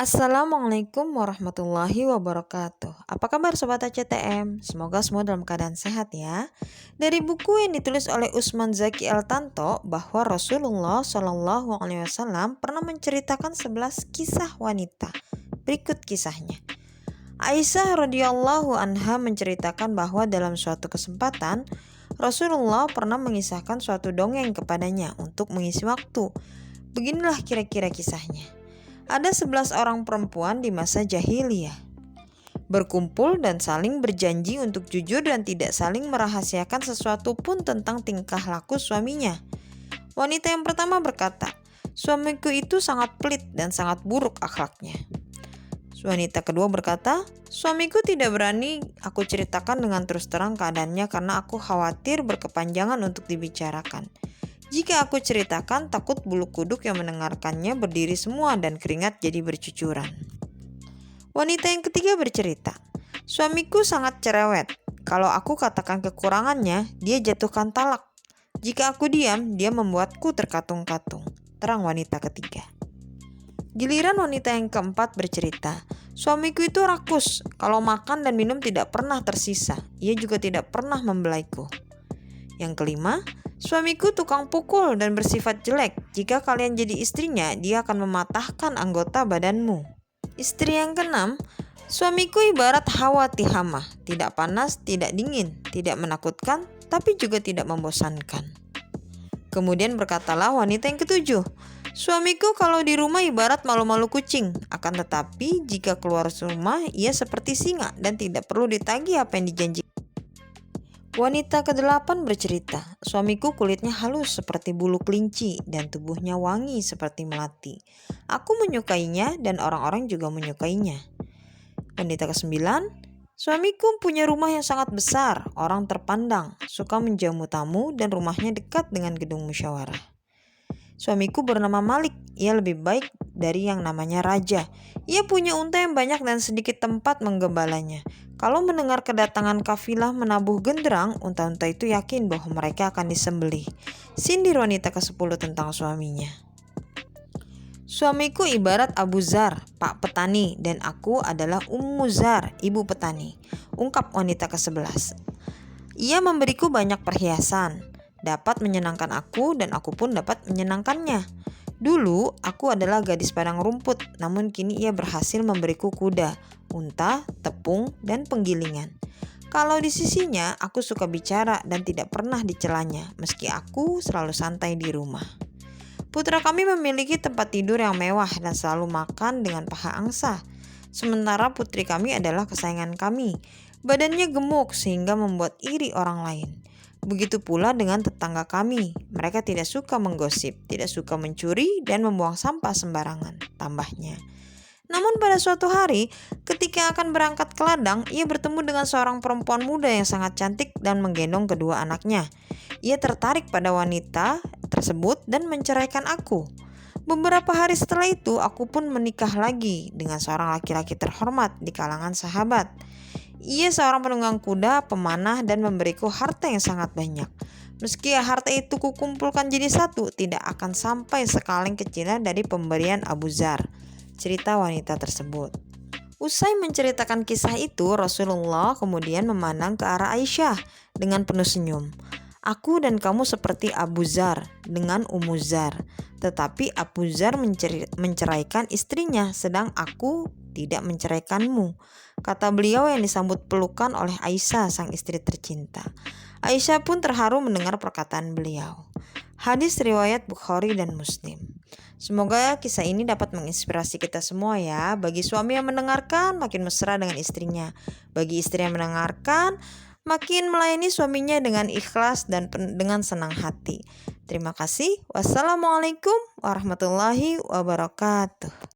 Assalamualaikum warahmatullahi wabarakatuh. Apa kabar Sobat ACTM? Semoga semua dalam keadaan sehat ya. Dari buku yang ditulis oleh Usman Zaki Al-Tanto bahwa Rasulullah SAW pernah menceritakan 11 kisah wanita. Berikut kisahnya. Aisyah radhiyallahu anha menceritakan bahwa dalam suatu kesempatan Rasulullah pernah mengisahkan suatu dongeng kepadanya untuk mengisi waktu. Beginilah kira-kira kisahnya. Ada 11 orang perempuan di masa jahiliyah, berkumpul dan saling berjanji untuk jujur dan tidak saling merahasiakan sesuatu pun tentang tingkah laku suaminya. Wanita yang pertama berkata, "Suamiku itu sangat pelit dan sangat buruk akhlaknya." Wanita kedua berkata, "Suamiku tidak berani aku ceritakan dengan terus terang keadaannya karena aku khawatir berkepanjangan untuk dibicarakan. Jika aku ceritakan, takut bulu kuduk yang mendengarkannya berdiri semua dan keringat jadi bercucuran." Wanita yang ketiga bercerita, "Suamiku sangat cerewet. Kalau aku katakan kekurangannya, dia jatuhkan talak. Jika aku diam, dia membuatku terkatung-katung." Terang wanita ketiga. Giliran wanita yang keempat bercerita, "Suamiku itu rakus. Kalau makan dan minum tidak pernah tersisa. Ia juga tidak pernah membelaiku." Yang kelima, "Suamiku tukang pukul dan bersifat jelek. Jika kalian jadi istrinya, dia akan mematahkan anggota badanmu." Istri yang keenam, "Suamiku ibarat hawa tihamah, tidak panas, tidak dingin, tidak menakutkan, tapi juga tidak membosankan." Kemudian berkatalah wanita yang ketujuh, "Suamiku kalau di rumah ibarat malu-malu kucing, akan tetapi jika keluar rumah ia seperti singa dan tidak perlu ditagih apa yang dijanjikan." Wanita kedelapan bercerita, "Suamiku kulitnya halus seperti bulu kelinci dan tubuhnya wangi seperti melati. Aku menyukainya dan orang-orang juga menyukainya." Wanita kesembilan, "Suamiku punya rumah yang sangat besar, orang terpandang, suka menjamu tamu dan rumahnya dekat dengan gedung musyawarah. Suamiku bernama Malik, ia lebih baik dari yang namanya Raja. Ia punya unta yang banyak dan sedikit tempat menggembalanya. Kalau mendengar kedatangan kafilah menabuh genderang, unta-unta itu yakin bahwa mereka akan disembelih." Sindir wanita ke-10 tentang suaminya. "Suamiku ibarat Abu Zar, pak petani, dan aku adalah Ummu Zar, ibu petani." Ungkap wanita ke-11. "Ia memberiku banyak perhiasan, dapat menyenangkan aku dan aku pun dapat menyenangkannya. Dulu aku adalah gadis padang rumput, namun kini ia berhasil memberiku kuda, unta, tepung, dan penggilingan. Kalau di sisinya aku suka bicara dan tidak pernah dicelanya, meski aku selalu santai di rumah. Putra kami memiliki tempat tidur yang mewah dan selalu makan dengan paha angsa. Sementara putri kami adalah kesayangan kami. Badannya gemuk sehingga membuat iri orang lain. Begitu pula dengan tetangga kami. Mereka tidak suka menggosip, tidak suka mencuri dan membuang sampah sembarangan," tambahnya. Namun pada suatu hari, ketika akan berangkat ke ladang, ia bertemu dengan seorang perempuan muda yang sangat cantik dan menggendong kedua anaknya. Ia tertarik pada wanita tersebut dan menceraikan aku. Beberapa hari setelah itu, aku pun menikah lagi dengan seorang laki-laki terhormat di kalangan sahabat. Ia seorang penunggang kuda, pemanah, dan memberiku harta yang sangat banyak. Meski harta itu kukumpulkan jadi satu, tidak akan sampai sekaleng kecilnya dari pemberian Abu Zar." Cerita wanita tersebut. Usai menceritakan kisah itu, Rasulullah kemudian memandang ke arah Aisyah dengan penuh senyum. "Aku dan kamu seperti Abu Zar dengan Ummu Zar, tetapi Abu Zar menceraikan istrinya, sedang aku tidak menceraikanmu," kata beliau yang disambut pelukan oleh Aisyah, sang istri tercinta. Aisyah pun terharu mendengar perkataan beliau. Hadis riwayat Bukhari dan Muslim. Semoga kisah ini dapat menginspirasi kita semua ya. Bagi suami yang mendengarkan, makin mesra dengan istrinya. Bagi istri yang mendengarkan, makin melayani suaminya dengan ikhlas dan dengan senang hati. Terima kasih. Wassalamualaikum warahmatullahi wabarakatuh.